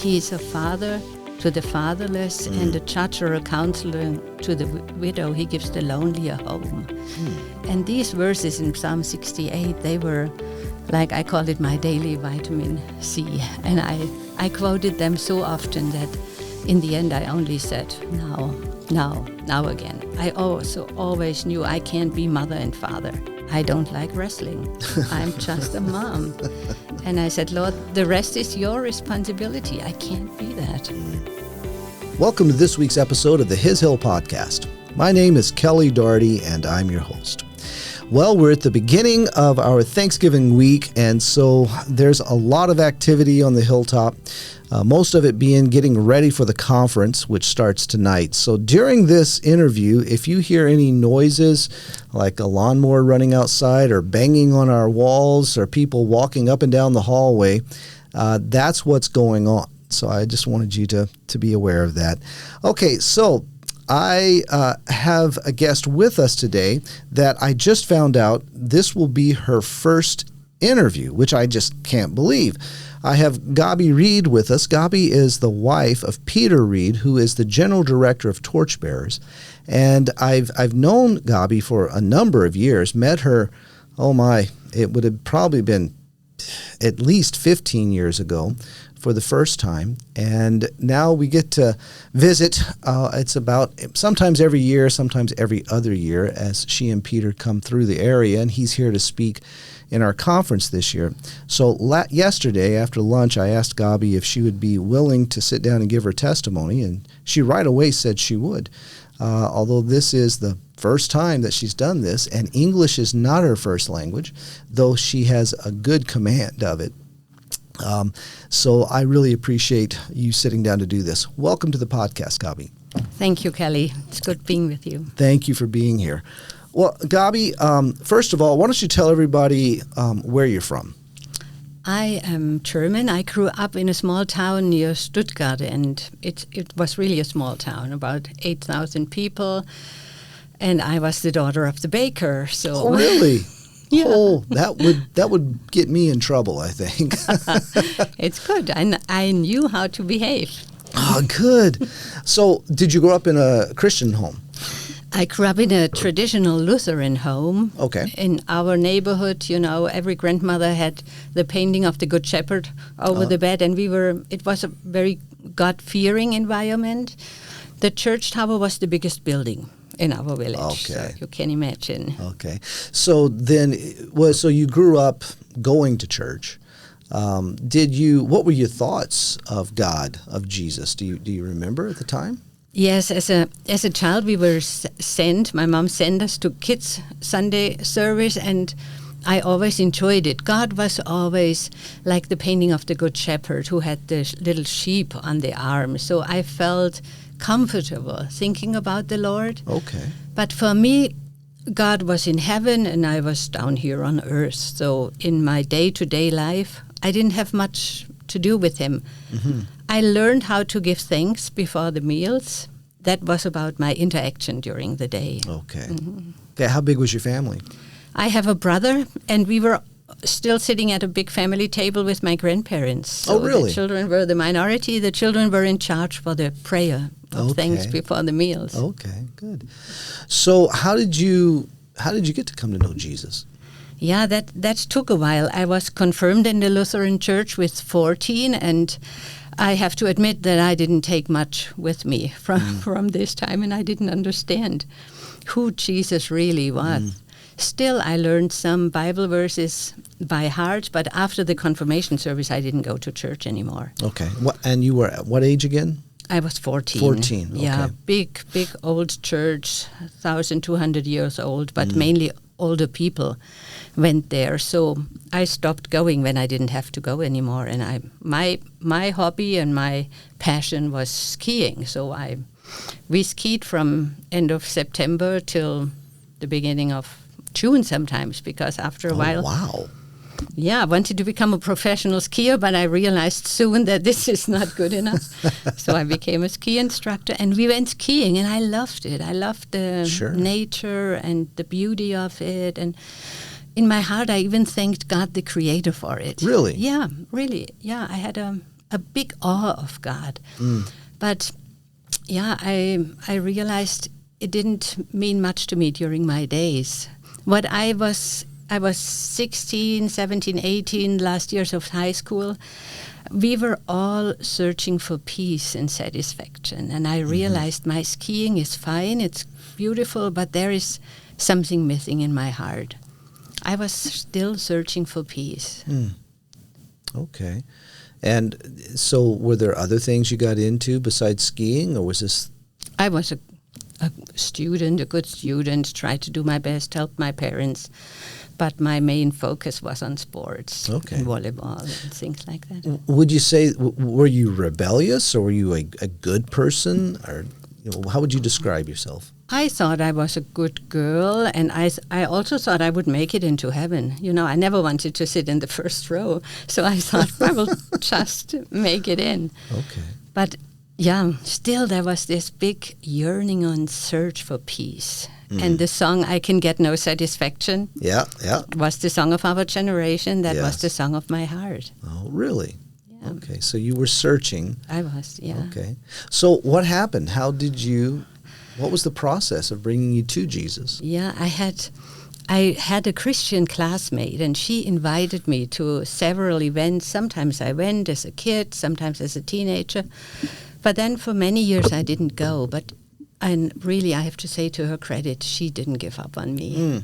He is a father to the fatherless and a judge or a counselor to the widow. He gives the lonely a home. And these verses in Psalm 68, they were, like I call it, my daily vitamin C. And I quoted them so often that in the end I only said, now again. I also always knew I can't be mother and father. I don't like wrestling. I'm just a mom. And I said, Lord, the rest is your responsibility. I can't be that. Welcome to this week's episode of the His Hill Podcast. My name is Kelly Doherty, and I'm your host. Well, we're at the beginning of our Thanksgiving week, and so there's a lot of activity on the hilltop, most of it being getting ready for the conference, which starts tonight. So during this interview, if you hear any noises, like a lawnmower running outside or banging on our walls or people walking up and down the hallway, that's what's going on. So I just wanted you to be aware of that. Okay, so I have a guest with us today that I just found out this will be her first interview, which I just can't believe. I have Gaby Reid with us. Gaby is the wife of Peter Reid, who is the general director of Torchbearers. And I've known Gaby for a number of years, met her, it would have probably been at least 15 years ago for the first time, and now we get to visit. It's about sometimes every year, sometimes every other year, as she and Peter come through the area, and he's here to speak in our conference this year. So yesterday after lunch, I asked Gaby if she would be willing to sit down and give her testimony, and she right away said she would. Although this is the first time that she's done this, and English is not her first language, though she has a good command of it. So I really appreciate you sitting down to do this. Welcome to the podcast, Gaby. Thank you, Kelly. It's good being with you. Thank you for being here. Well, Gaby, first of all, why don't you tell everybody where you're from? I am German. I grew up in a small town near Stuttgart, and it was really a small town, about 8,000 people, and I was the daughter of the baker. So. Oh, really? Yeah. Oh, that would get me in trouble, I think. It's good. I knew how to behave. Oh, good. So did you grow up in a Christian home? I grew up in a traditional Lutheran home. Okay. In our neighborhood, every grandmother had the painting of the Good Shepherd over the bed, and it was a very God-fearing environment. The church tower was the biggest building in our village. Okay. So you can imagine. Okay. So then, so you grew up going to church. What were your thoughts of God, of Jesus? Do you remember at the time? Yes, as a child we were sent. My mom sent us to kids' Sunday service, and I always enjoyed it. God was always like the painting of the Good Shepherd who had the little sheep on the arm. So I felt comfortable thinking about the Lord. Okay. But for me, God was in heaven and I was down here on earth. So in my day-to-day life, I didn't have much to do with him. Mm-hmm. I learned how to give thanks before the meals. That was about my interaction during the day. Okay. Mm-hmm. Okay. How big was your family? I have a brother, and we were still sitting at a big family table with my grandparents. So really? The children were the minority. The children were in charge for the prayer of thanks before the meals. Okay, good. So how did you get to come to know Jesus? Yeah, that took a while. I was confirmed in the Lutheran Church with 14, and I have to admit that I didn't take much with me from this time, and I didn't understand who Jesus really was. Still, I learned some Bible verses by heart, but after the confirmation service, I didn't go to church anymore. Okay. And you were at what age again? I was 14. 14, okay. Yeah, big old church, 1,200 years old, but mainly older people went there. So I stopped going when I didn't have to go anymore. And my hobby and my passion was skiing. So we skied from end of September till the beginning of June sometimes, because after a while... Wow. Yeah, I wanted to become a professional skier, but I realized soon that this is not good enough. So I became a ski instructor, and we went skiing, and I loved it. I loved the nature and the beauty of it. And in my heart, I even thanked God, the Creator, for it. Really? Yeah, really. Yeah, I had a a big awe of God. But yeah, I realized it didn't mean much to me during my days. What I was 16, 17, 18, last years of high school. We were all searching for peace and satisfaction. And I realized my skiing is fine, it's beautiful, but there is something missing in my heart. I was still searching for peace. Okay. And so were there other things you got into besides skiing, or was this? I was a student, a good student, tried to do my best, help my parents. But my main focus was on sports and volleyball and things like that. Would you say, were you rebellious, or were you a good person? Or how would you describe yourself? I thought I was a good girl, and I also thought I would make it into heaven. I never wanted to sit in the first row, so I thought I will just make it in. Okay. But yeah, still there was this big yearning on search for peace. And the song "I Can Get No Satisfaction" was the song of our generation. That was the song of my heart. Oh, really? Yeah. Okay, so you were searching. I was, yeah. Okay. So what happened? What was the process of bringing you to Jesus? Yeah, I had a Christian classmate, and she invited me to several events. Sometimes I went as a kid, sometimes as a teenager. But then for many years I didn't go. And really, I have to say, to her credit, she didn't give up on me.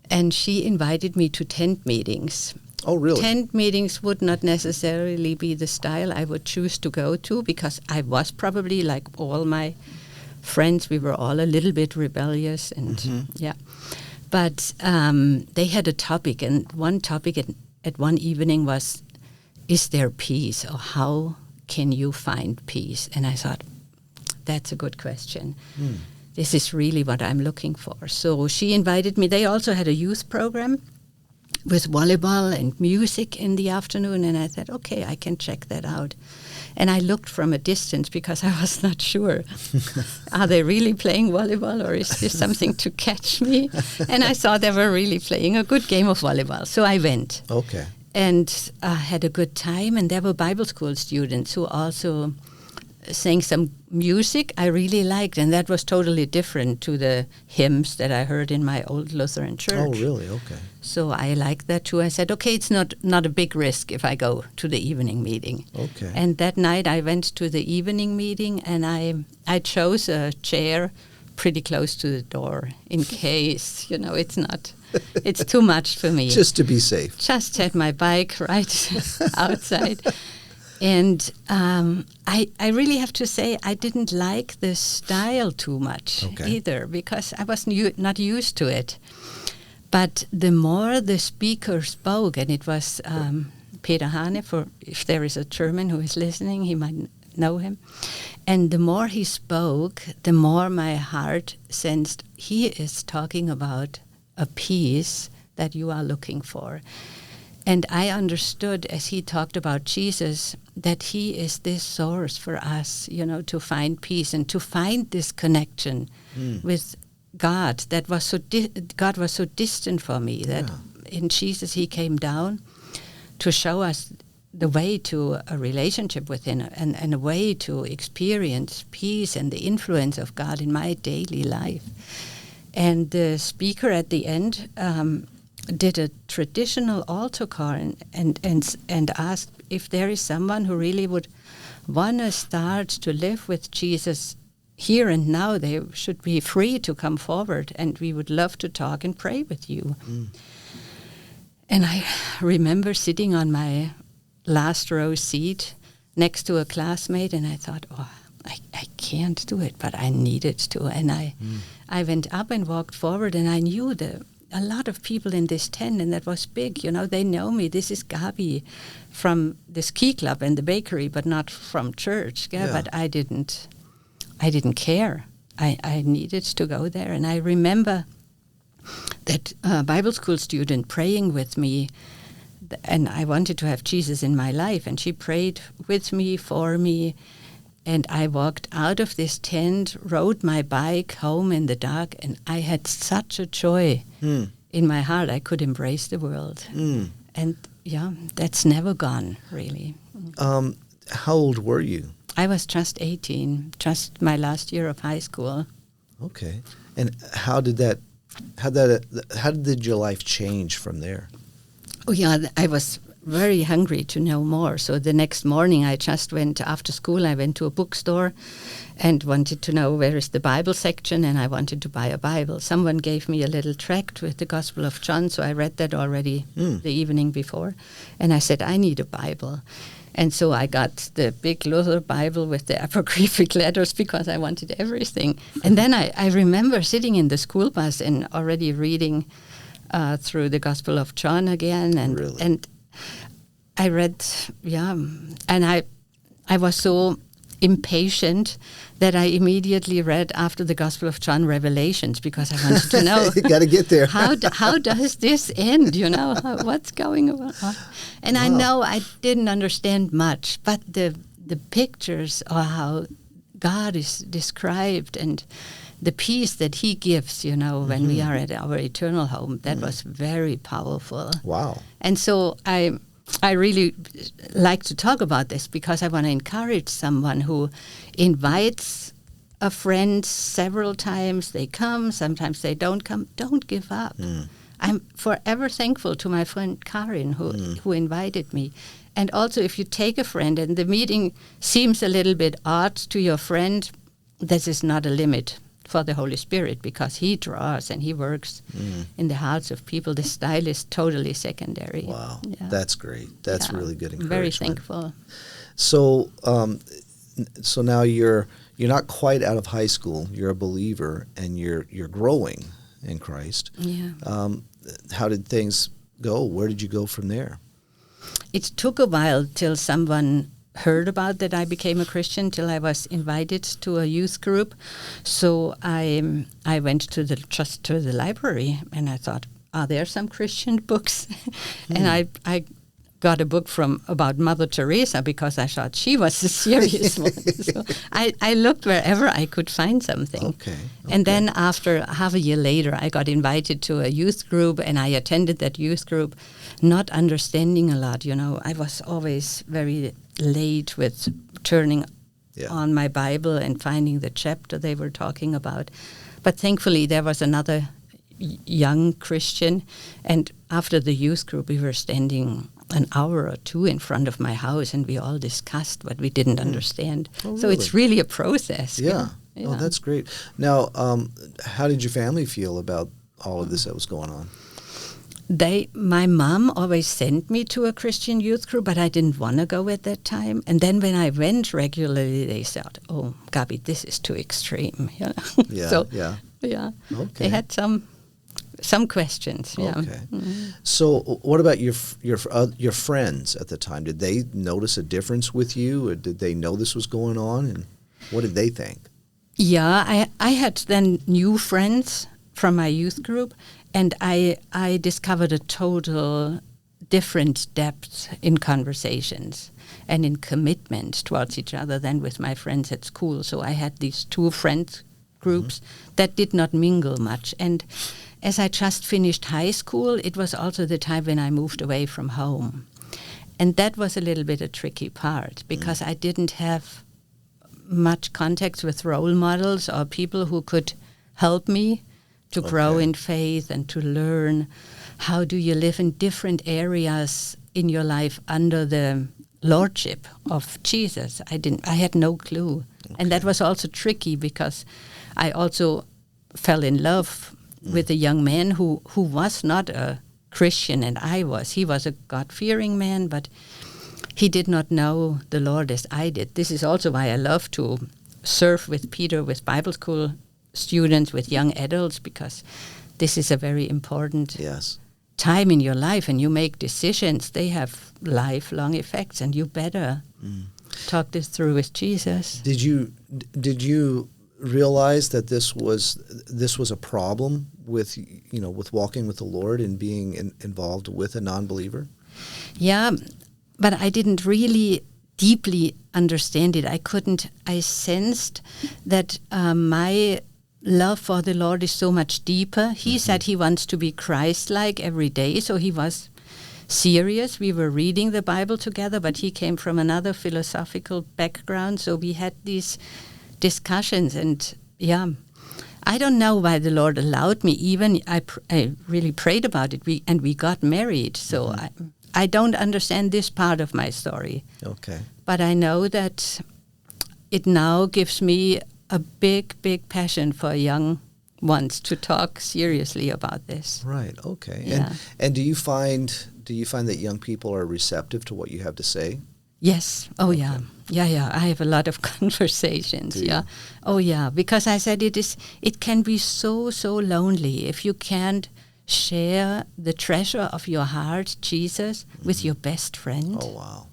And she invited me to tent meetings. Oh, really? Tent meetings would not necessarily be the style I would choose to go to, because I was probably, like all my friends, we were all a little bit rebellious. And But they had a topic, and one topic at one evening was, is there peace, or how can you find peace? And I thought, that's a good question. This is really what I'm looking for. So she invited me. They also had a youth program with volleyball and music in the afternoon. And I thought, okay, I can check that out. And I looked from a distance because I was not sure. Are they really playing volleyball, or is this something to catch me? And I saw they were really playing a good game of volleyball. So I went. Okay. And had a good time. And there were Bible school students who also sang some music I really liked, and that was totally different to the hymns that I heard in my old Lutheran church. Oh, really? Okay. So I liked that too. I said, okay, it's not a big risk if I go to the evening meeting. Okay. And that night I went to the evening meeting, and I chose a chair pretty close to the door in case, it's too much for me. Just to be safe. Just had my bike right outside. And I really have to say I didn't like the style too much either, because I was not used to it. But the more the speaker spoke, and it was Peter Hane, for if there is a German who is listening, he might know him. And the more he spoke, the more my heart sensed he is talking about a peace that you are looking for. And I understood as he talked about Jesus that he is this source for us, to find peace and to find this connection with God that was God was so distant for me that in Jesus he came down to show us the way to a relationship with him and a way to experience peace and the influence of God in my daily life. And the speaker at the end did a traditional altar call and asked if there is someone who really would want to start to live with Jesus here and now. They should be free to come forward, and we would love to talk and pray with you. And I remember sitting on my last row seat next to a classmate, and I thought, I can't do it, but I needed to. And I went up and walked forward, and I knew a lot of people in this tent, and that was big. They know me. This is Gaby from the ski club and the bakery, but not from church. Yeah. But I didn't care. I needed to go there. And I remember that Bible school student praying with me, and I wanted to have Jesus in my life, and she prayed with me, for me. And I walked out of this tent, rode my bike home in the dark, and I had such a joy in my heart. I could embrace the world. And that's never gone, really. how old were you? I was just 18, just my last year of high school. Okay. And how did your life change from there? Oh yeah, I was very hungry to know more. So the next morning I just went, after school, I went to a bookstore and wanted to know where is the Bible section, and I wanted to buy a Bible. Someone gave me a little tract with the Gospel of John, so I read that already the evening before. And I said, I need a Bible. And so I got the big Luther Bible with the apocryphal letters because I wanted everything. And then I remember sitting in the school bus and already reading through the Gospel of John again. And Really? and I read, and I was so impatient that I immediately read after the Gospel of John Revelations because I wanted to know. You got to get there. how does this end? What's going on? And I know I didn't understand much, but the pictures or how God is described and the peace that He gives, when we are at our eternal home, that was very powerful. Wow. And so I really like to talk about this because I want to encourage someone who invites a friend several times. They come, sometimes they don't come. Don't give up. I'm forever thankful to my friend Karin who invited me. And also if you take a friend and the meeting seems a little bit odd to your friend, this is not a limit for the Holy Spirit because He draws and He works in the hearts of people. The style is totally secondary. Wow. Yeah. That's great. That's really good encouragement. Very thankful. So so now you're not quite out of high school. You're a believer and you're growing in Christ. Yeah. How did things go? Where did you go from there? It took a while till someone heard about that I became a Christian, till I was invited to a youth group. So I went to the library and I thought, are there some Christian books? And I got a book about Mother Teresa because I thought she was a serious one. So I looked wherever I could find something. Okay. And then after half a year later, I got invited to a youth group and I attended that youth group, not understanding a lot. I was always very late with turning on my Bible and finding the chapter they were talking about. But thankfully, there was another young Christian, and after the youth group, we were standing an hour or two in front of my house, and we all discussed what we didn't understand. Oh, so it's really a process. Yeah. Yeah. Oh, that's great. Now, how did your family feel about all of this that was going on? My mom always sent me to a Christian youth group, but I didn't want to go at that time. And then when I went regularly, they said, "Oh, Gaby, this is too extreme." Yeah. So, yeah. Okay. Okay. They had some questions. Yeah. Okay. So, what about your friends at the time? Did they notice a difference with you, or did they know this was going on? And what did they think? Yeah, I had then new friends from my youth group, and I discovered a total different depth in conversations and in commitment towards each other than with my friends at school. So I had these two friend groups that did not mingle much. And as I just finished high school, it was also the time when I moved away from home. And that was a little bit a tricky part because I didn't have much contact with role models or people who could help me to grow in faith and to learn how do you live in different areas in your life under the lordship of Jesus. I had no clue. And that was also tricky because I also fell in love with a young man who was not a Christian and I was. He was a God-fearing man, but he did not know the Lord as I did. This is also why I love to serve with Peter, with Bible school students, with young adults, because this is a very important time in your life, and you make decisions. They have lifelong effects, and you better talk this through with Jesus. Did you realize that this was a problem with walking with the Lord and being involved with a non-believer? Yeah, but I didn't really deeply understand it. I sensed that my love for the Lord is so much deeper. He said he wants to be Christ-like every day, so he was serious. We were reading the Bible together, but he came from another philosophical background, so we had these discussions. And I don't know why the Lord allowed me. Even I really prayed about it. We got married. So I don't understand this part of my story. Okay. But I know that it now gives me a big, big passion for young ones to talk seriously about this. Right. Okay. Yeah. And do you find that young people are receptive to what you have to say? Yes. Oh, Okay. Yeah. I have a lot of conversations. Do you? Yeah. Oh, yeah. Because I said it can be so lonely if you can't share the treasure of your heart, Jesus, with your best friend. Oh, wow.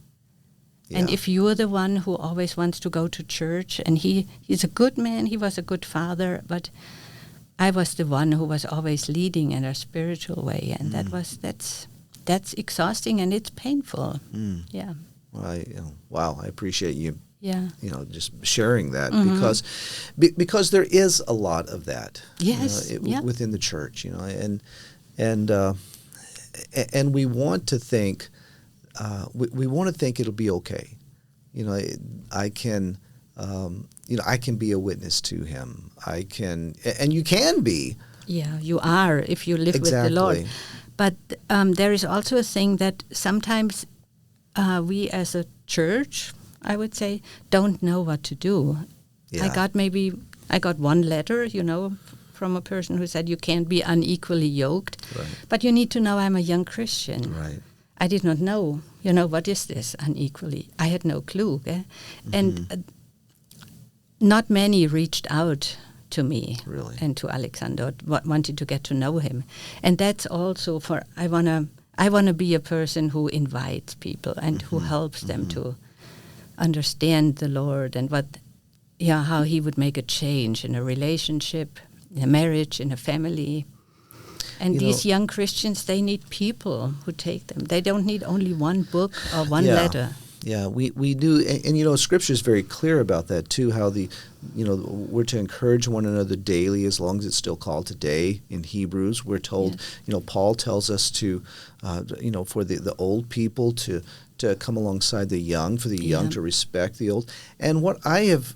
And Yeah. if you're the one who always wants to go to church, and he's a good man, he was a good father, but I was the one who was always leading in a spiritual way, and that's exhausting and it's painful. Yeah. Well, wow, I appreciate you. Yeah. Just sharing that because there is a lot of that. Yes. Within the church, and we want to think. We want to think it'll be okay. I can be a witness to him. I can, and you can be. Yeah, you are if you live with the Lord. But there is also a thing that sometimes we as a church, I would say, don't know what to do. Yeah. I got one letter, from a person who said you can't be unequally yoked. Right. But you need to know I'm a young Christian. Right. I did not know, what is this unequally? I had no clue. And not many reached out to me Really? and to Alexander, wanted to get to know him. And that's also I want to be a person who invites people and who helps them to understand the Lord and how he would make a change in a relationship, in a marriage, in a family. And these young Christians, they need people who take them. They don't need only one book or one letter. Yeah, we do, and Scripture is very clear about that too. How we're to encourage one another daily, as long as it's still called today. In Hebrews, we're told, Paul tells us to, for the old people to come alongside the young, for the young to respect the old. And what I have,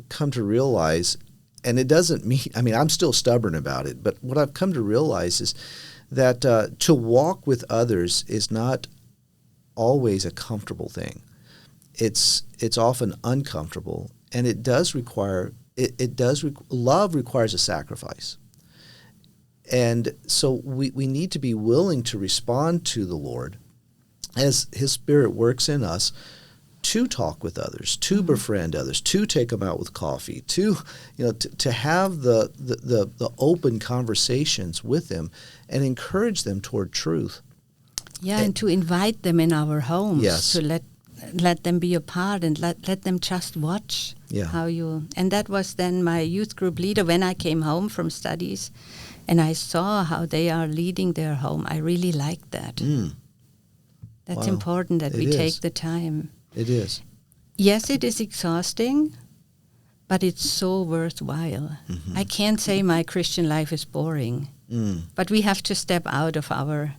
come to realize. And it doesn't mean, I'm still stubborn about it, but what I've come to realize is that to walk with others is not always a comfortable thing. It's often uncomfortable, and it does require, love requires a sacrifice. And so we need to be willing to respond to the Lord as His Spirit works in us, to talk with others, to befriend others, to take them out with coffee, to have the open conversations with them and encourage them toward truth. Yeah, and to invite them in our homes, Yes. to let them be a part and let them just watch how you. And that was then my youth group leader when I came home from studies, and I saw how they are leading their home. I really liked that. That's important that we take the time. It is. Yes, it is exhausting, but it's so worthwhile. I can't say my Christian life is boring, but we have to step out of our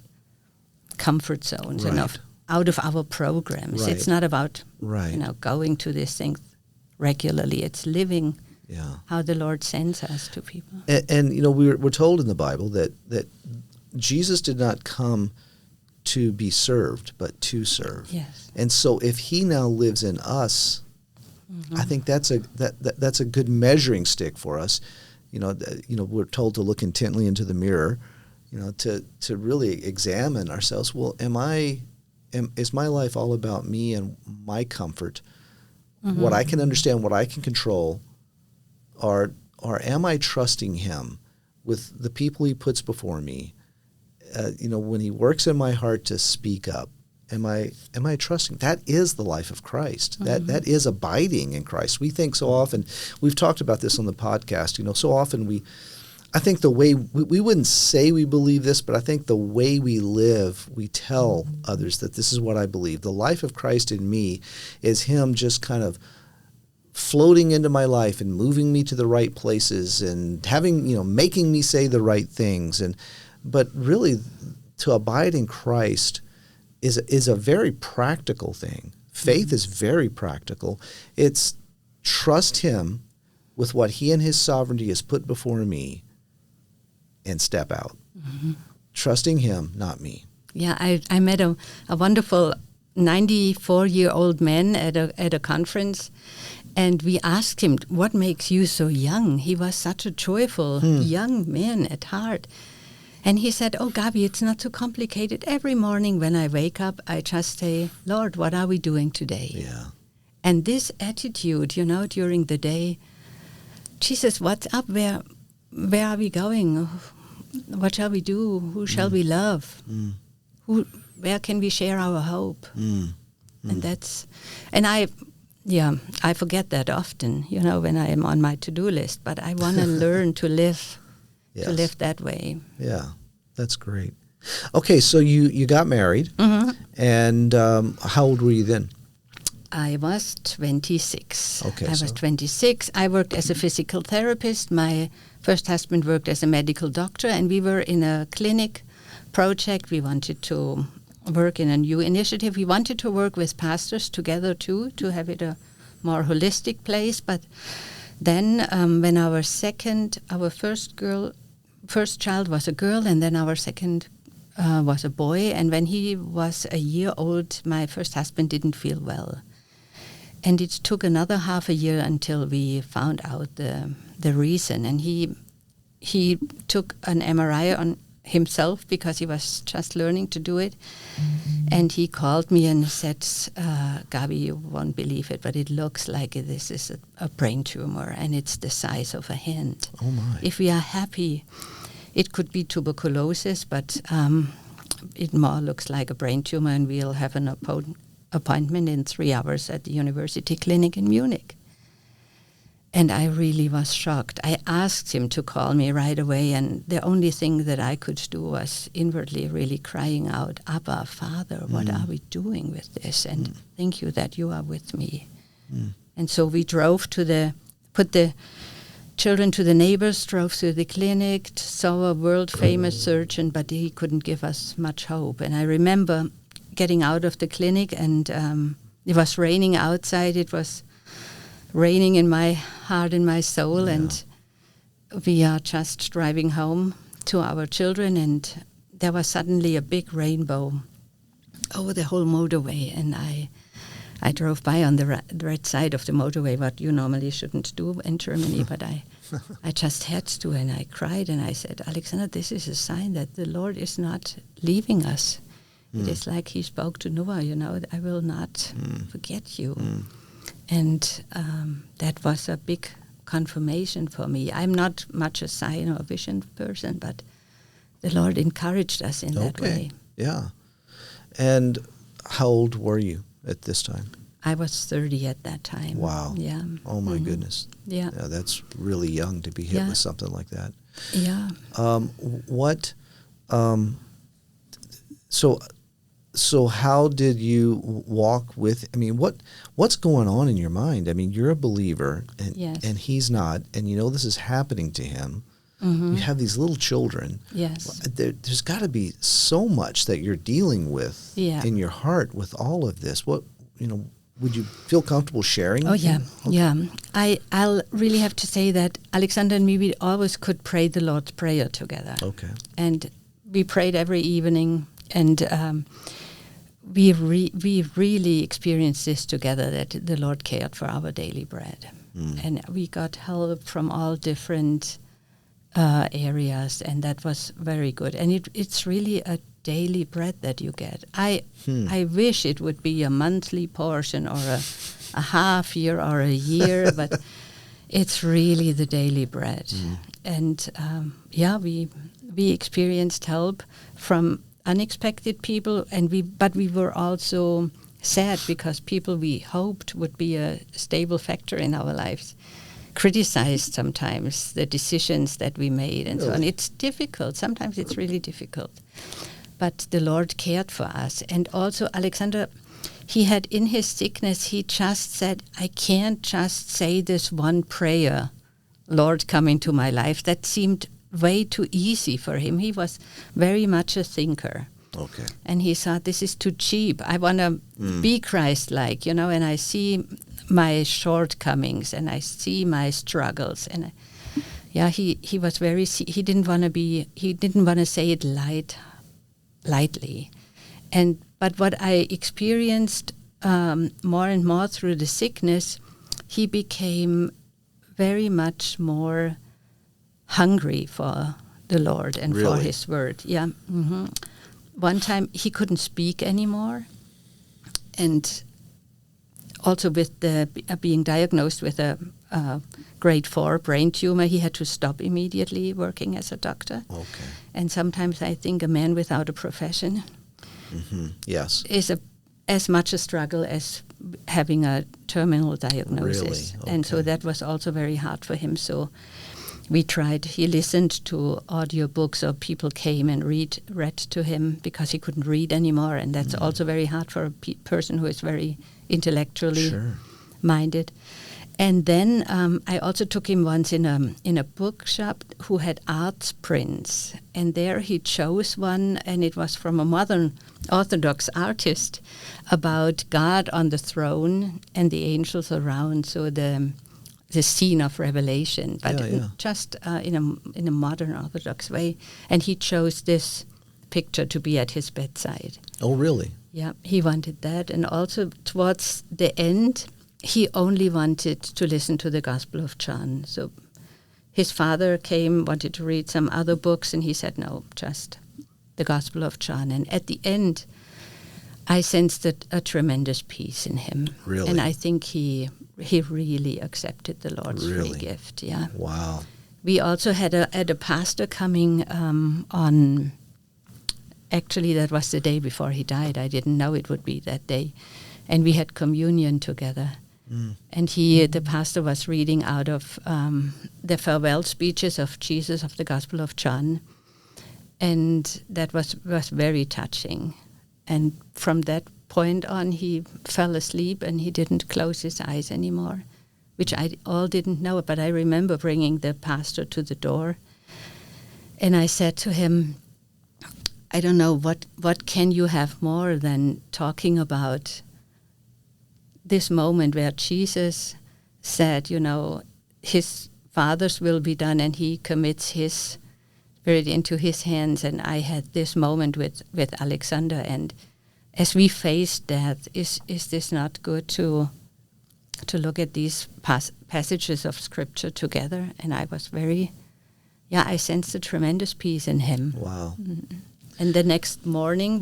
comfort zones and out of our programs. Right. It's not about Right. going to these things regularly. It's living how the Lord sends us to people. And we're told in the Bible that Jesus did not come to be served, but to serve. Yes. And so if He now lives in us, I think that's a good measuring stick for us. We're told to look intently into the mirror, to really examine ourselves. Well, is my life all about me and my comfort, what I can understand, what I can control, or am I trusting Him with the people He puts before me? When He works in my heart to speak up, am I trusting? That is the life of Christ. That is abiding in Christ. We think so often, we've talked about this on the podcast, so often I think the way, we wouldn't say we believe this, but I think the way we live, we tell others that this is what I believe. The life of Christ in me is Him just kind of floating into my life and moving me to the right places and making me say the right things. But really, to abide in Christ is a very practical thing. Faith is very practical. It's trust him with what he and his sovereignty has put before me and step out. Trusting him, not me. Yeah, I met a wonderful 94-year-old man at a conference, and we asked him, what makes you so young? He was such a joyful young man at heart. And he said, oh, Gaby, it's not so complicated. Every morning when I wake up, I just say, Lord, what are we doing today? Yeah. And this attitude, during the day, Jesus, what's up? Where are we going? What shall we do? Who shall we love? Where can we share our hope? And I forget that often, when I am on my to-do list, but I want to learn to live. Yes. To live that way. Yeah, that's great. Okay, so you got married, and how old were you then? I was 26. Okay, I was 26. I worked as a physical therapist. My first husband worked as a medical doctor, and we were in a clinic project. We wanted to work in a new initiative. We wanted to work with pastors together too, to have it a more holistic place. But then when our first child was a girl, and then our second was a boy, and when he was a year old, my first husband didn't feel well. And it took another half a year until we found out the reason. And he took an MRI on himself because he was just learning to do it. And he called me and said, Gaby, you won't believe it, but it looks like this is a brain tumor, and it's the size of a hand. Oh, my. If we are happy, it could be tuberculosis, but it more looks like a brain tumor, and we'll have an appointment in 3 hours at the university clinic in Munich. And I really was shocked. I asked him to call me right away, and the only thing that I could do was inwardly really crying out, Abba, Father, what are we doing with this? And thank you that you are with me. And so we drove put the children to the neighbors, drove to the clinic, saw a world-famous surgeon, but he couldn't give us much hope. And I remember getting out of the clinic, and it was raining outside. It was raining in my heart and my soul, and we are just driving home to our children, and there was suddenly a big rainbow over the whole motorway, and I drove by on the right side of the motorway, what you normally shouldn't do in Germany, but I just had to, and I cried, and I said, Alexander, this is a sign that the Lord is not leaving us. It is like he spoke to Noah, I will not forget you. And that was a big confirmation for me. I'm not much a sign or vision person, but the Lord encouraged us in that way. Yeah. And how old were you at this time? I was 30 at that time. Wow. Yeah. Oh, my goodness. Yeah. That's really young to be hit with something like that. Yeah. So how did you walk with, what's going on in your mind? You're a believer, and he's not, and this is happening to him. You have these little children. Yes. There's got to be so much that you're dealing with in your heart with all of this. Would you feel comfortable sharing? Oh, yeah. Okay. Yeah. I'll really have to say that Alexander and me, we always could pray the Lord's Prayer together. Okay. And we prayed every evening, and we really experienced this together, that the Lord cared for our daily bread. And we got help from all different areas, and that was very good. And it's really a daily bread that you get. I wish it would be a monthly portion or a half year or a year, but it's really the daily bread. And we experienced help from unexpected people, but we were also sad because people we hoped would be a stable factor in our lives criticized sometimes the decisions that we made and so on. It's difficult. Sometimes it's really difficult. But the Lord cared for us. And also Alexander, he had in his sickness, he just said, I can't just say this one prayer, Lord, come into my life. That seemed way too easy for him. He was very much a thinker. Okay. And he thought, this is too cheap. I want to be Christ-like, and I see my shortcomings and I see my struggles. And he was very, he didn't want to say it lightly. But what I experienced more and more through the sickness, he became very much more hungry for the Lord and for His Word. Yeah. Mm-hmm. One time he couldn't speak anymore, and also with being diagnosed with a grade 4 brain tumor, he had to stop immediately working as a doctor. Okay. And sometimes I think a man without a profession yes, is as much a struggle as having a terminal diagnosis. Really? Okay. And so that was also very hard for him. So he listened to audiobooks, or people came and read to him because he couldn't read anymore. And that's also very hard for a person who is very intellectually minded. And then I also took him once in a bookshop who had art prints. And there he chose one, and it was from a modern Orthodox artist about God on the throne and the angels around. So the scene of Revelation, but just in a modern Orthodox way. And he chose this picture to be at his bedside. Oh, really? Yeah, he wanted that. And also towards the end, he only wanted to listen to the Gospel of John. So his father wanted to read some other books, and he said, no, just the Gospel of John. And at the end, I sensed a tremendous peace in him. Really? And I think he really accepted the Lord's free gift. Yeah. Wow. We also had a pastor coming on. Actually, that was the day before he died. I didn't know it would be that day, and we had communion together. And the pastor was reading out of the farewell speeches of Jesus of the Gospel of John, and that was very touching. And from that point on, he fell asleep and he didn't close his eyes anymore, which I all didn't know. But I remember bringing the pastor to the door, and I said to him, I don't know, what can you have more than talking about this moment where Jesus said, his Father's will be done, and he commits his spirit into his hands. And I had this moment with Alexander, and as we face death, is this not good to look at these passages of Scripture together? And I was I sensed a tremendous peace in him. Wow. Mm-hmm. And the next morning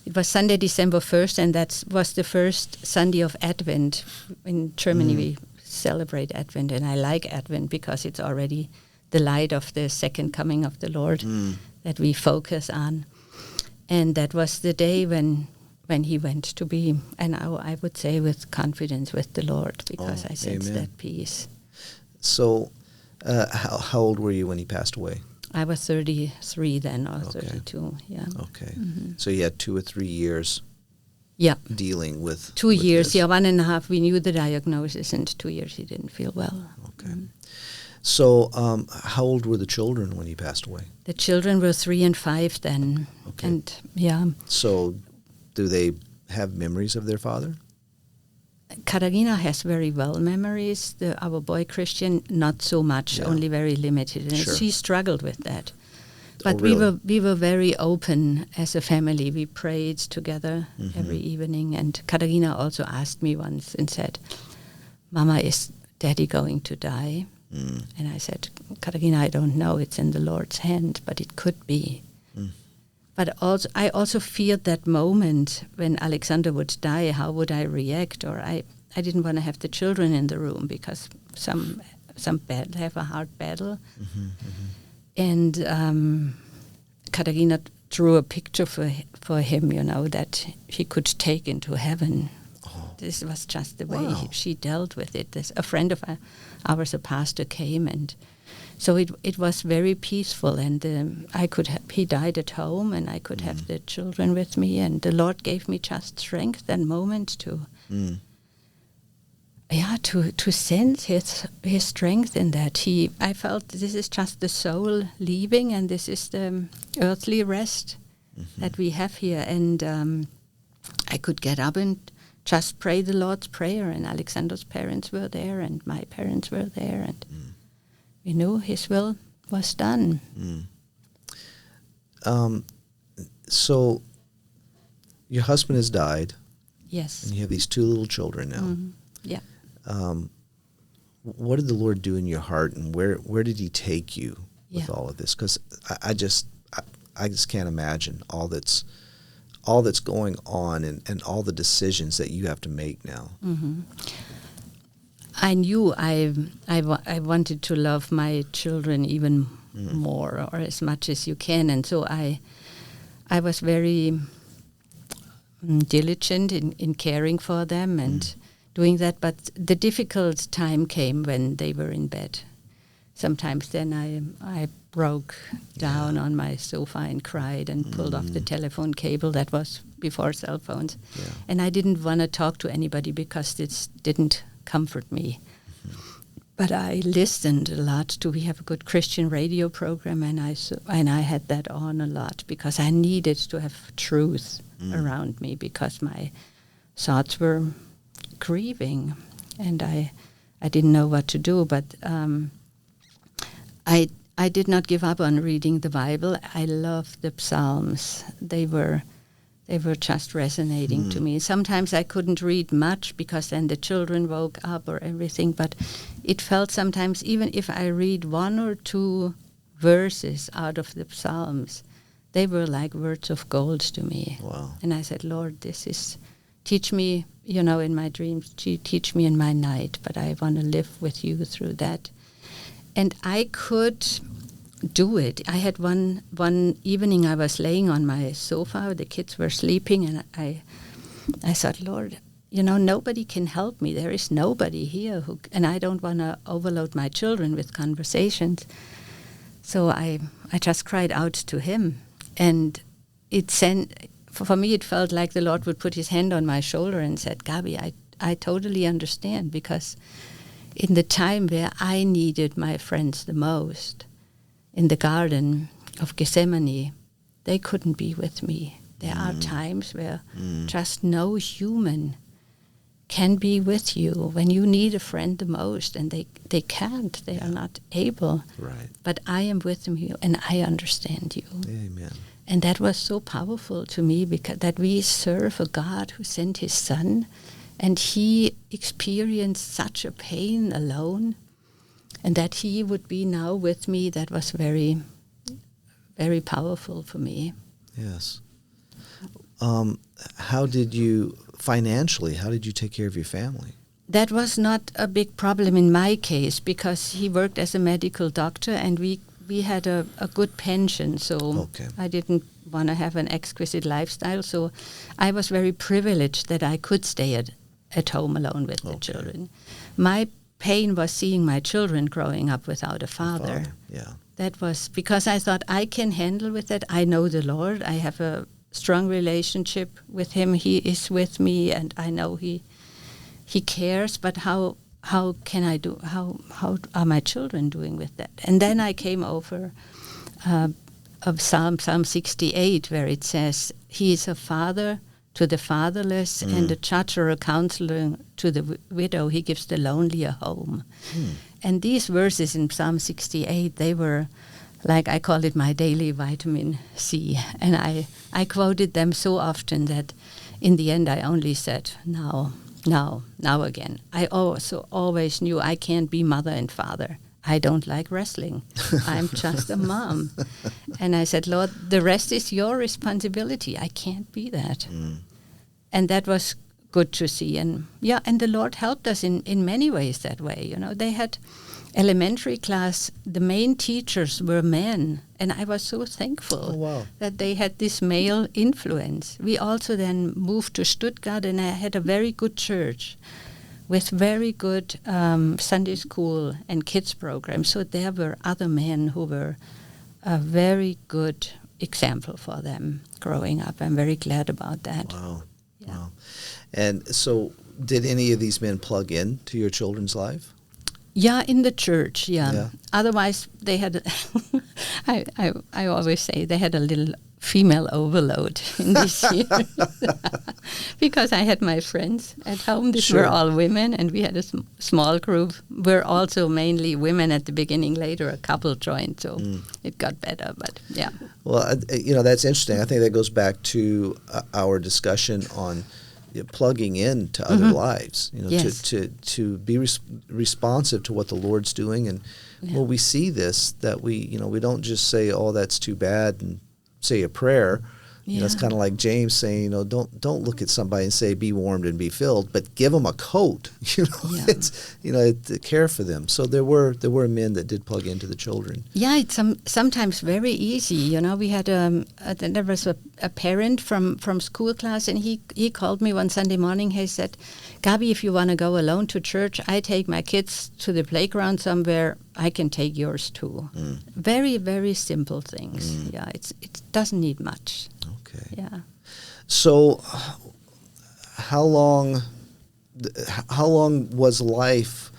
it was Sunday, December 1st, and that was the first Sunday of Advent. In Germany, we celebrate Advent, and I like Advent because it's already the light of the second coming of the Lord that we focus on. And that was the day when he went to be, and I would say with confidence with the Lord, because I sensed that peace. So how old were you when he passed away? I was 33 then, or 32, yeah. Okay. Mm-hmm. So you had 2 or 3 years dealing with 2 years, 1.5. We knew the diagnosis, and 2 years he didn't feel well. Okay. Mm-hmm. So how old were the children when he passed away? The children were 3 and 5 then. Okay. And, So do they have memories of their father? Katarina has very well memories. Our boy Christian, not so much, only very limited. And she struggled with that. But we were very open as a family. We prayed together every evening. And Katarina also asked me once and said, Mama, is Daddy going to die? And I said, Katarina, I don't know. It's in the Lord's hand, but it could be. But I also feared that moment when Alexander would die, how would I react? Or I didn't want to have the children in the room because some have a hard battle. And Katarina drew a picture for him, that he could take into heaven. This was just the way she dealt with it. A friend of ours, a pastor, came, and so it was very peaceful. And he died at home, and I could have the children with me. And the Lord gave me just strength and moment to sense His strength in that. I felt this is just the soul leaving, and this is the earthly rest that we have here. And I could get up and just pray the Lord's Prayer, and Alexander's parents were there, and my parents were there, and we knew His will was done. So your husband has died. Yes. And you have these 2 little children now. Yeah. What did the Lord do in your heart, and where did He take you with all of this? Because I just can't imagine all that's going on and all the decisions that you have to make now. I knew I wanted to love my children even more, or as much as you can, and so I was very diligent in caring for them and doing that. But the difficult time came when they were in bed. Sometimes then I broke down on my sofa and cried and pulled off the telephone cable. That was before cell phones. Yeah. And I didn't want to talk to anybody because this didn't comfort me. But I listened a lot we have a good Christian radio program, and I had that on a lot because I needed to have truth around me, because my thoughts were grieving and I didn't know what to do. But I did not give up on reading the Bible. I loved the Psalms. They were just resonating to me. Sometimes I couldn't read much because then the children woke up or everything, but it felt sometimes, even if I read 1 or 2 verses out of the Psalms, they were like words of gold to me. Wow. And I said, Lord, teach me, in my dreams, teach me in my night, but I want to live with you through that. And I could do it. I had one evening I was laying on my sofa, the kids were sleeping, and I thought, Lord, nobody can help me. There is nobody here and I don't want to overload my children with conversations. So I just cried out to Him, and for me it felt like the Lord would put His hand on my shoulder and said, Gaby, I totally understand, because in the time where I needed my friends the most, in the Garden of Gethsemane, they couldn't be with me. There are times where just no human can be with you when you need a friend the most, and they can't. They are not able. Right. But I am with you, and I understand you. Amen. And that was so powerful to me, because that we serve a God who sent His Son, and He experienced such a pain alone, and that He would be now with me. That was very, very powerful for me. Yes. How did you take care of your family? That was not a big problem in my case, because he worked as a medical doctor, and we had a good pension, so I didn't want to have an exquisite lifestyle. So I was very privileged that I could stay at home alone with the children. My pain was seeing my children growing up without a father. Yeah. That was because I thought I can handle with that. I know the Lord. I have a strong relationship with Him. He is with me, and I know He cares. But how can I do? How are my children doing with that? And then I came over of Psalm 68, where it says, He is a father to the fatherless and a judge or a counselor to the widow. He gives the lonely a home. And these verses in Psalm 68, they were like, I call it my daily vitamin C. And I quoted them so often that in the end I only said, now again. I also always knew I can't be mother and father. I don't like wrestling. I'm just a mom. And I said, Lord, the rest is your responsibility. I can't be that. And that was good to see. And the Lord helped us in many ways that way. They had elementary class, the main teachers were men. And I was so thankful that they had this male influence. We also then moved to Stuttgart, and I had a very good church with very good Sunday school and kids programs. So there were other men who were a very good example for them growing up. I'm very glad about that. Wow. Yeah. Wow. And so did any of these men plug in to your children's life? Yeah, in the church, yeah. Otherwise, they had, I always say, they had a little female overload in these years because I had my friends at home. These were all women, and we had a small group. We're also mainly women at the beginning. Later, a couple joined, so it got better. But yeah. Well, that's interesting. I think that goes back to our discussion on plugging in to other lives. Yes. to be responsive to what the Lord's doing, and when we see this, that we don't just say, "Oh, that's too bad," and say a prayer. It's kind of like James saying, don't look at somebody and say, "Be warmed and be filled," but give them a coat. It's to care for them. So there were men that did plug into the children. Yeah, it's sometimes very easy. We had there was a parent from school class, and he called me one Sunday morning. He said, "Gaby, if you want to go alone to church, I take my kids to the playground somewhere. I can take yours too." Very, very simple things. Yeah, it doesn't need much. Okay. Yeah. So, how long was life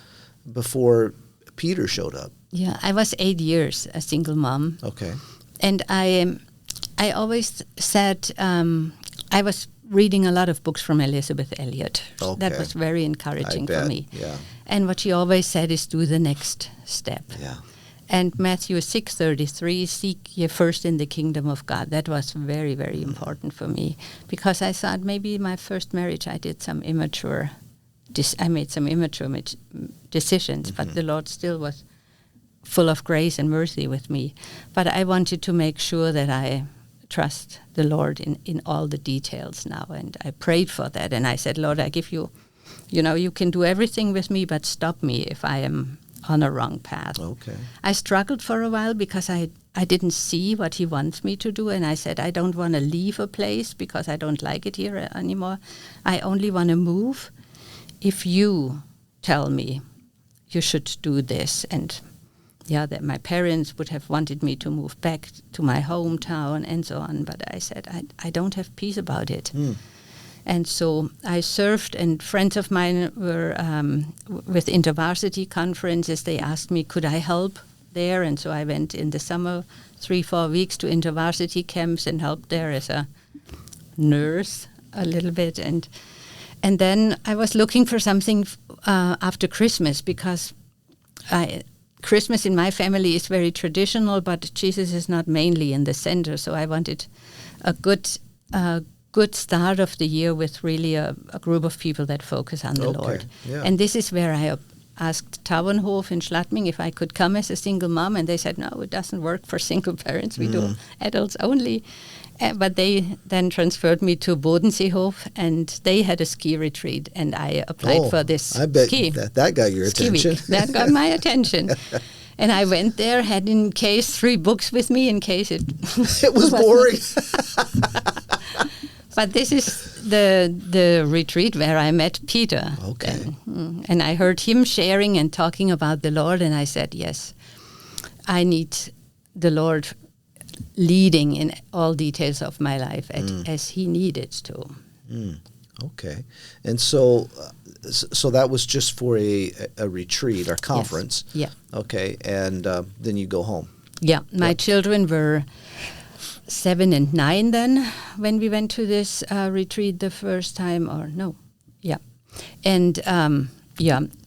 before Peter showed up? Yeah, I was 8 years a single mom. Okay. And I always said I was reading a lot of books from Elizabeth Elliot. Okay. That was very encouraging for me. Yeah. And what she always said is, do the next step. Yeah. And Matthew 6:33, seek ye first in the kingdom of God. That was very, very important for me, because I thought maybe my first marriage I did some immature, I made some immature decisions, but the Lord still was full of grace and mercy with me. But I wanted to make sure that I trust the Lord in all the details now, and I prayed for that, and I said, Lord, I give you, you can do everything with me, but stop me if I am on a wrong path. Okay. I struggled for a while because I didn't see what he wants me to do, and I said, I don't want to leave a place because I don't like it here anymore. I only want to move if you tell me you should do this. And that my parents would have wanted me to move back to my hometown and so on, but I said, I don't have peace about it. And so I served, and friends of mine were with InterVarsity conferences. They asked me, could I help there? And so I went in the summer 3-4 weeks to InterVarsity camps and helped there as a nurse a little bit. And then I was looking for something after Christmas, because Christmas in my family is very traditional, but Jesus is not mainly in the center. So I wanted a good start of the year with really a group of people that focus on the Lord. Yeah. And this is where I asked Tauernhof in Schladming if I could come as a single mom, and they said, no, it doesn't work for single parents. We do adults only. But they then transferred me to Bodenseehof, and they had a ski retreat, and I applied for this I bet ski. That got your ski attention. Week. That got my attention. And I went there, had in case 3 books with me in case it it was boring. But this is the retreat where I met Peter. Okay. And I heard him sharing and talking about the Lord, and I said, yes, I need the Lord leading in all details of my life as he needed to. Okay. And so that was just for a retreat or conference. Yes. Yeah. Okay. And then you go home. Yeah. My children were 7 and 9 then when we went to this retreat the first time, or no. Yeah. And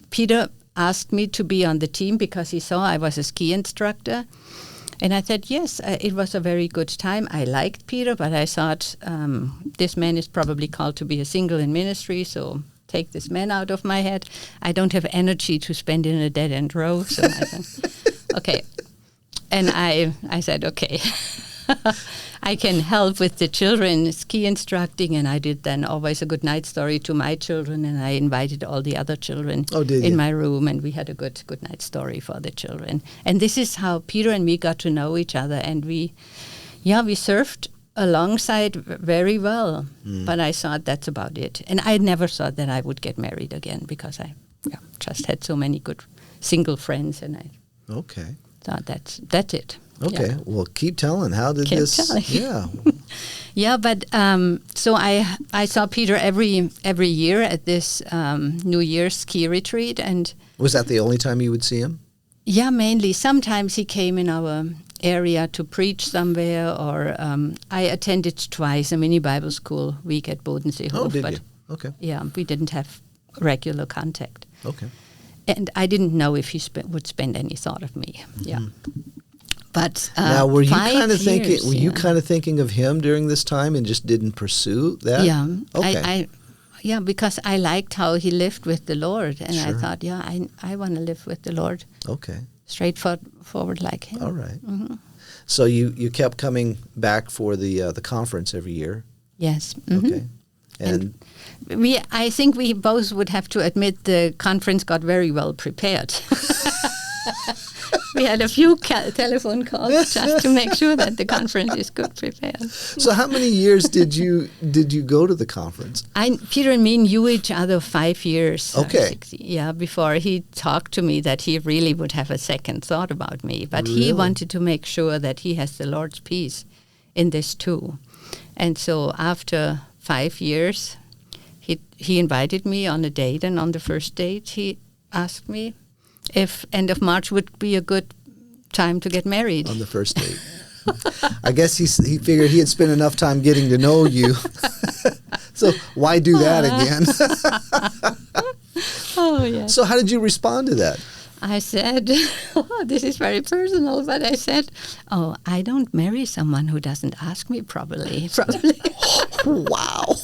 Peter asked me to be on the team because he saw I was a ski instructor. And I said, yes, it was a very good time. I liked Peter, but I thought this man is probably called to be a single in ministry, so take this man out of my head. I don't have energy to spend in a dead-end row. So I said, okay. And I said, okay. I can help with the children ski instructing, and I did then always a good night story to my children, and I invited all the other children in my room, and we had a good night story for the children. And this is how Peter and me got to know each other, and we served alongside very well, but I thought that's about it. And I never thought that I would get married again, because I just had so many good single friends, and I thought that's it. Okay, well, keep telling. How did keep this? Telling. Yeah, yeah. But so I saw Peter every year at this New Year's ski retreat, and was that the only time you would see him? Yeah, mainly. Sometimes he came in our area to preach somewhere, or I attended twice a mini Bible school week at Bodenseehof. Oh, did but you? Okay. Yeah, we didn't have regular contact. Okay. And I didn't know if he would spend any thought of me. Yeah. But now, were you kind of thinking? years, Were you kind of thinking of him during this time and just didn't pursue that? Yeah. Okay. Yeah, because I liked how he lived with the Lord, and I thought, I want to live with the Lord. Okay. Straightforward like him. All right. Mm-hmm. So you kept coming back for the conference every year. Yes. Mm-hmm. Okay. And I think we both would have to admit the conference got very well prepared. We had a few telephone calls just to make sure that the conference is good prepared. So how many years did you go to the conference? Peter and me knew each other 5 years. Okay. 6, before he talked to me that he really would have a second thought about me. But Really? he wanted to make sure that he has the Lord's peace in this too. And so after 5 years, he invited me on a date, and on the first date he asked me if end of March would be a good time to get married. On the first date. I guess he figured he had spent enough time getting to know you. So why do that again? Oh, yes. So how did you respond to that? I said, this is very personal, but I said, I don't marry someone who doesn't ask me properly. Wow.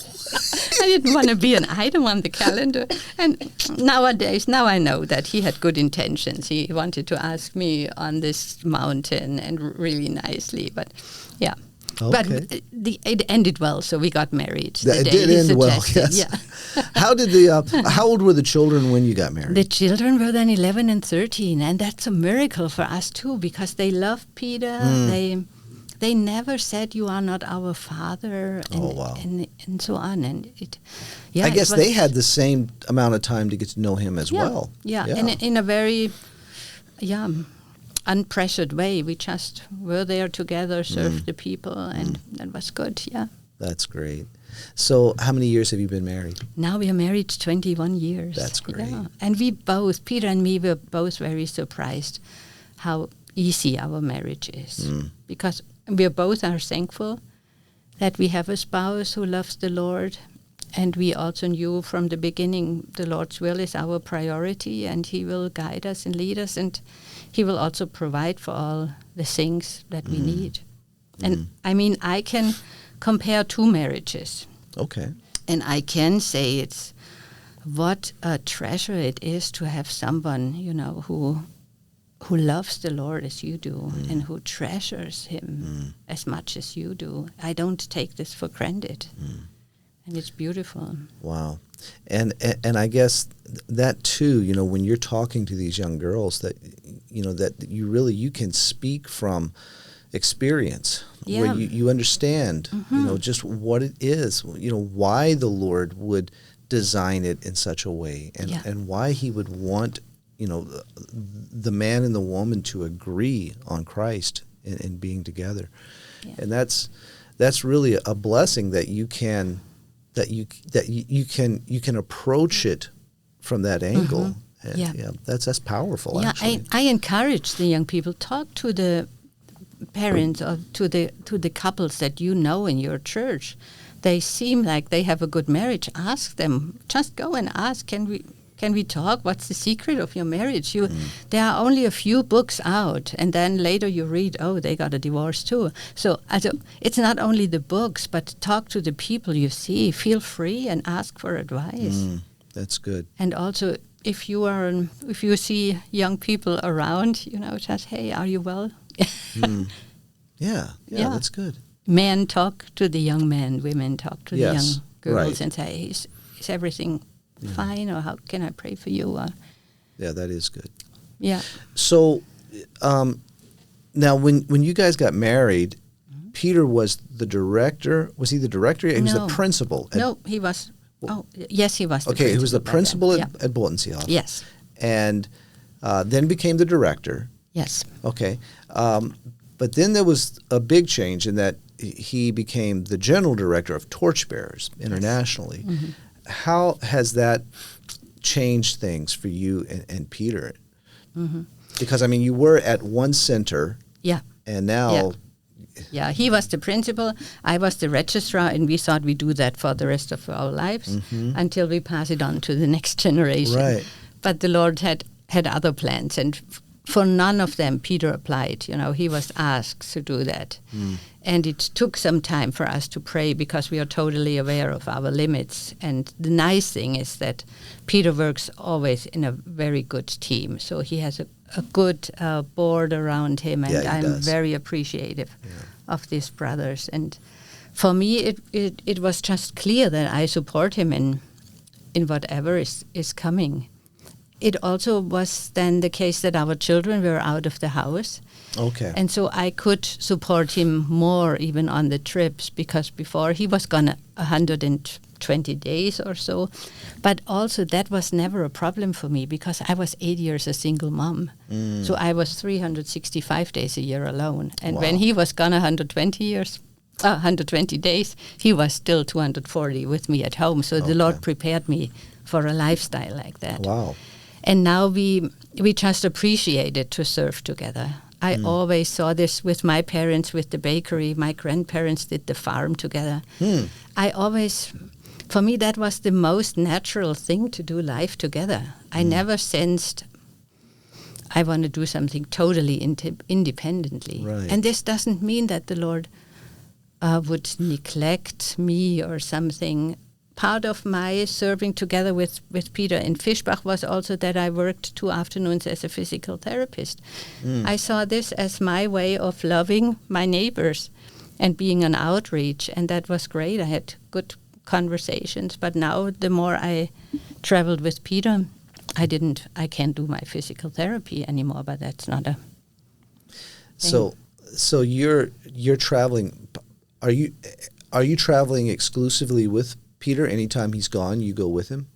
I didn't want to be an item on the calendar. And now I know that he had good intentions. He wanted to ask me on this mountain and really nicely. But yeah. Okay. But it ended well, so we got married. It did end well, yes. Yeah. How old were the children when you got married? The children were then 11 and 13, and that's a miracle for us too, because they loved Peter. They never said, "You are not our father," and so on. And I guess they had the same amount of time to get to know him as well. Yeah, and in a very, unpressured way. We just were there together, served the people, and that was good. Yeah. That's great. So how many years have you been married? Now we are married 21 years. That's great. Yeah. And Peter and me, were both very surprised how easy our marriage is. Because we both are thankful that we have a spouse who loves the Lord. And we also knew from the beginning the Lord's will is our priority, and He will guide us and lead us, and He will also provide for all the things that we need. And I mean, I can compare 2 marriages. Okay. And I can say what a treasure it is to have someone, who loves the Lord as you do and who treasures Him as much as you do. I don't take this for granted. And it's beautiful. Wow. And I guess that too, when you're talking to these young girls, that you can speak from experience, where you understand, just what it is, why the Lord would design it in such a way, and why He would want, the man and the woman to agree on Christ and being together. Yeah. And that's really a blessing that you can approach it from that angle. And that's powerful. Yeah, actually. I encourage the young people, talk to the parents or to the couples that you know in your church. They seem like they have a good marriage. Ask them. Just go and ask. Can we talk? What's the secret of your marriage? There are only a few books out, and then later you read, they got a divorce too. So it's not only the books, but talk to the people you see. Feel free and ask for advice. That's good. And also, if you see young people around, just, hey, are you well? Yeah, that's good. Men talk to the young men, women talk to the young girls, right. and say, is everything fine, or how can I pray for you? Yeah, that is good. Yeah. So now when you guys got married, Peter was the director. Was he the director? He was the principal. No, he was. Yes, he was. Okay, he was the principal at Bodenseehof. Yes. And then became the director. Yes. Okay. But then there was a big change in that he became the general director of Torchbearers internationally. Yes. How has that changed things for you and Peter? Because, you were at one center. Yeah. And now... Yeah, he was the principal, I was the registrar, and we thought we'd do that for the rest of our lives until we pass it on to the next generation. Right. But the Lord had other plans, and for none of them Peter applied. You know, he was asked to do that. And it took some time for us to pray because we are totally aware of our limits. And the nice thing is that Peter works always in a very good team. So he has a good board around him, and I'm very appreciative of these brothers. And for me, it was just clear that I support him in whatever is coming. It also was then the case that our children were out of the house. Okay. And so I could support him more even on the trips, because before he was gone 120 days or so. But also that was never a problem for me because I was 8 years a single mom. So I was 365 days a year alone. And when he was gone 120 days, he was still 240 with me at home. So the Lord prepared me for a lifestyle like that. Wow. And now we just appreciate it to serve together. I always saw this with my parents, with the bakery. My grandparents did the farm together. For me, that was the most natural thing to do, life together. I never sensed I want to do something totally independently. Right. And this doesn't mean that the Lord would neglect me or something. Part of my serving together with Peter in Fischbach was also that I worked 2 afternoons as a physical therapist. I saw this as my way of loving my neighbors and being an outreach, and that was great. I had good conversations, but now the more I traveled with Peter, I can't do my physical therapy anymore, but that's not a thing. So you're traveling. Are you traveling exclusively with Peter? Anytime he's gone, you go with him?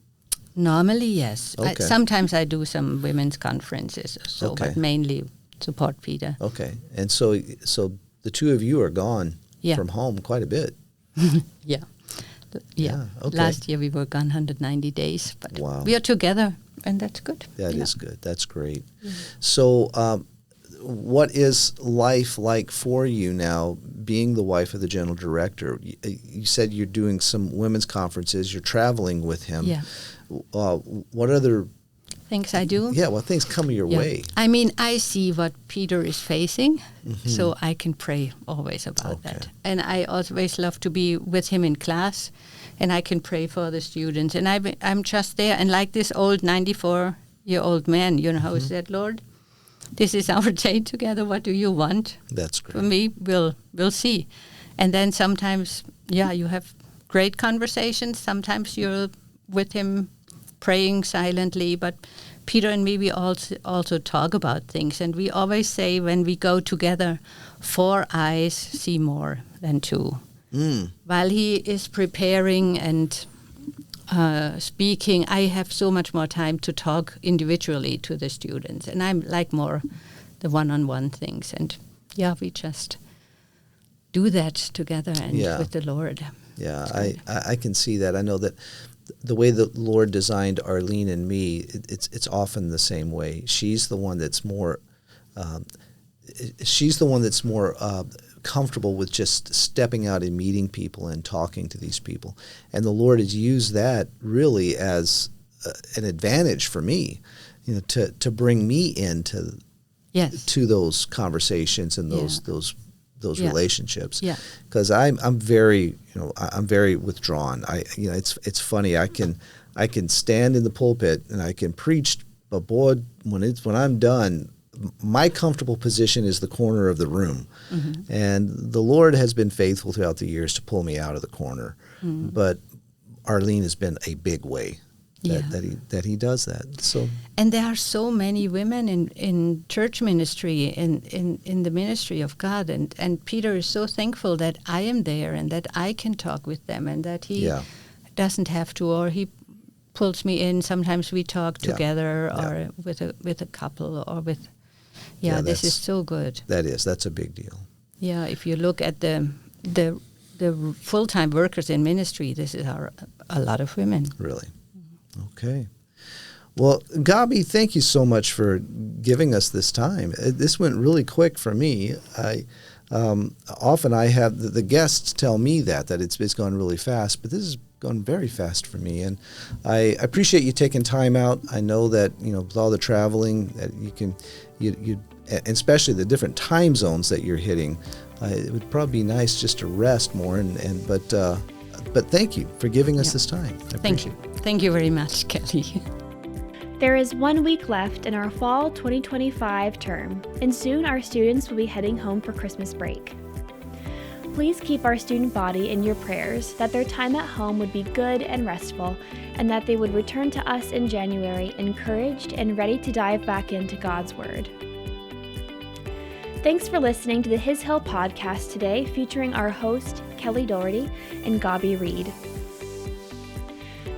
Normally, yes. Okay. Sometimes I do some women's conferences or so, but mainly support Peter. Okay. And so the two of you are gone from home quite a bit. Yeah. Okay. Last year we were gone 190 days, but we are together, and that's good. That is good. That's great. So what is life like for you now, being the wife of the general director? You said you're doing some women's conferences. You're traveling with him. Yeah. What other things I do? Yeah, what things come your way? I mean, I see what Peter is facing, so I can pray always about that. And I always love to be with him in class, and I can pray for the students. And I'm just there, and like this old 94-year-old man, who said, Lord, this is our day together. What do you want? That's great. For me, we'll see. And then sometimes, you have great conversations. Sometimes you're with him praying silently. But Peter and me, we also talk about things. And we always say when we go together, 4 eyes see more than 2. While he is preparing and speaking, I have so much more time to talk individually to the students, and I'm like more the one-on-one things, and we just do that together and with the Lord. Yeah, I can see that. I know that the way the Lord designed Arlene and me, it's often the same way. She's the one that's more comfortable with just stepping out and meeting people and talking to these people. And the Lord has used that really as an advantage for me, to bring me into to those conversations and those relationships. Yeah. Because I'm very withdrawn. It's funny. I can stand in the pulpit and I can preach, but boy, when I'm done, my comfortable position is the corner of the room. And the Lord has been faithful throughout the years to pull me out of the corner. But Arlene has been a big way that he does that. So, and there are so many women in church ministry, in the ministry of God, and Peter is so thankful that I am there and that I can talk with them and that he doesn't have to, or he pulls me in. Sometimes we talk together or with a couple or with this is so good. That's a big deal. Yeah, if you look at the full-time workers in ministry, this is a lot of women. Really? Okay. Well, Gaby, thank you so much for giving us this time. This went really quick for me. Often I have the guests tell me that it's gone really fast, but this has gone very fast for me. And I appreciate you taking time out. I know that, with all the traveling that you and especially the different time zones that you're hitting, it would probably be nice just to rest more. But thank you for giving us this time. I appreciate it. Thank you very much, Kelly. There is 1 week left in our fall 2025 term, and soon our students will be heading home for Christmas break. Please keep our student body in your prayers that their time at home would be good and restful, and that they would return to us in January encouraged and ready to dive back into God's Word. Thanks for listening to the His Hill podcast today, featuring our host, Kelly Doherty and Gaby Reid.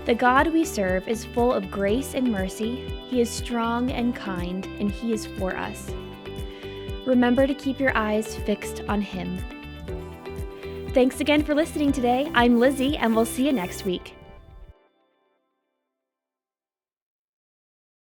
The God we serve is full of grace and mercy. He is strong and kind, and He is for us. Remember to keep your eyes fixed on Him. Thanks again for listening today. I'm Lizzie, and we'll see you next week.